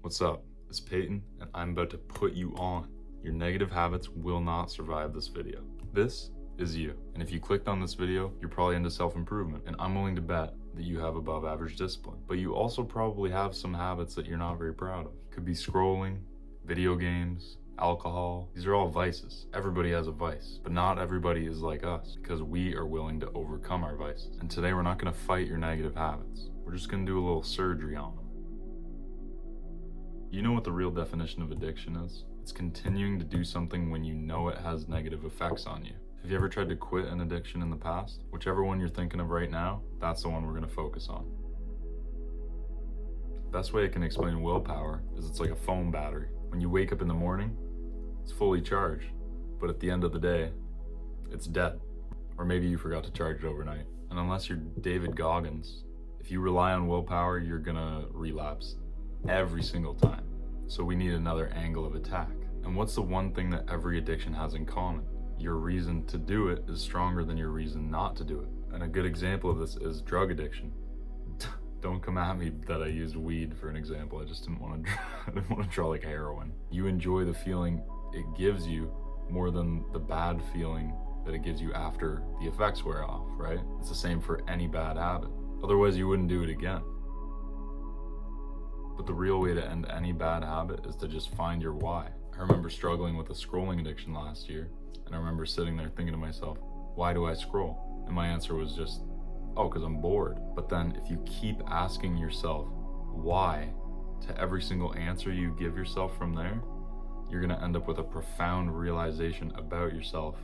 What's up? It's Peyton, and I'm about to put you on. Your negative habits will not survive this video. This is you. And if you clicked on this video, you're probably into self-improvement, and I'm willing to bet that you have above average discipline. But you also probably have some habits that you're not very proud of. Could be scrolling, video games, alcohol. These are all vices. Everybody has a vice, but not everybody is like us because we are willing to overcome our vices. And today we're not gonna fight your negative habits. We're just gonna do a little surgery on them. You know what the real definition of addiction is? It's continuing to do something when you know it has negative effects on you. Have you ever tried to quit an addiction in the past? Whichever one you're thinking of right now, that's the one we're gonna focus on. The best way I can explain willpower is it's like a phone battery. When you wake up in the morning, it's fully charged, but at the end of the day, it's dead. Or maybe you forgot to charge it overnight. And unless you're David Goggins, if you rely on willpower, you're gonna relapse every single time. So we need another angle of attack. And what's the one thing that every addiction has in common? Your reason to do it is stronger than your reason not to do it. And a good example of this is drug addiction. Don't come at me that I used weed for an example. I just didn't want to draw like heroin. You enjoy the feeling it gives you more than the bad feeling that it gives you after the effects wear off, right? It's the same for any bad habit. Otherwise you wouldn't do it again. But the real way to end any bad habit is to just find your why. I remember struggling with a scrolling addiction last year, and I remember sitting there thinking to myself, why do I scroll? And my answer was just, oh, because I'm bored. But then if you keep asking yourself why to every single answer you give yourself from there, you're gonna end up with a profound realization about yourself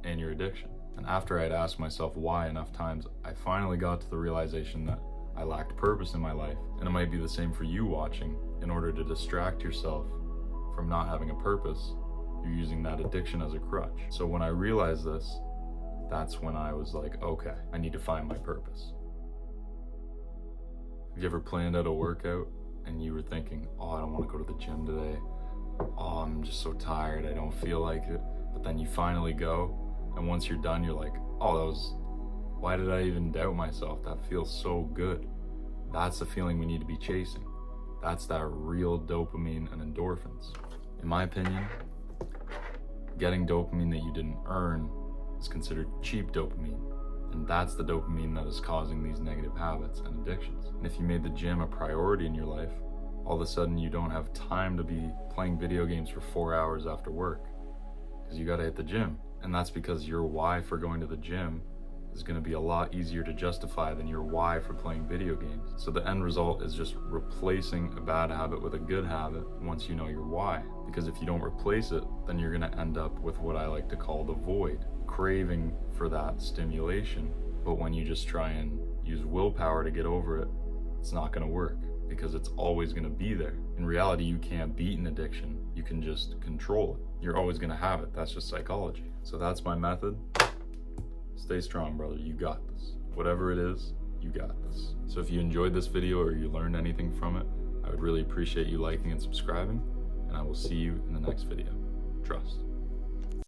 and your addiction. And after I'd asked myself why enough times, I finally got to the realization that I lacked purpose in my life. And it might be the same for you watching. In order to distract yourself from not having a purpose, you're using that addiction as a crutch. So when I realized this, that's when I was like, okay, I need to find my purpose. Have you ever planned out a workout and you were thinking, oh, I don't want to go to the gym today. Oh, I'm just so tired, I don't feel like it. But then you finally go, and once you're done, you're like, oh, why did I even doubt myself? That feels so good. That's the feeling we need to be chasing. That's that real dopamine and endorphins. In my opinion, getting dopamine that you didn't earn is considered cheap dopamine. And that's the dopamine that is causing these negative habits and addictions. And if you made the gym a priority in your life, all of a sudden you don't have time to be playing video games for 4 hours after work because you gotta hit the gym. And that's because your why for going to the gym is going to be a lot easier to justify than your why for playing video games. So the end result is just replacing a bad habit with a good habit once you know your why. Because if you don't replace it, then you're going to end up with what I like to call the void, craving for that stimulation. But when you just try and use willpower to get over it, it's not going to work because it's always going to be there. In reality, you can't beat an addiction. You can just control it. You're always going to have it. That's just psychology. So that's my method. Stay strong, brother. You got this. Whatever it is, you got this. So if you enjoyed this video or you learned anything from it, I would really appreciate you liking and subscribing, and I will see you in the next video. Trust.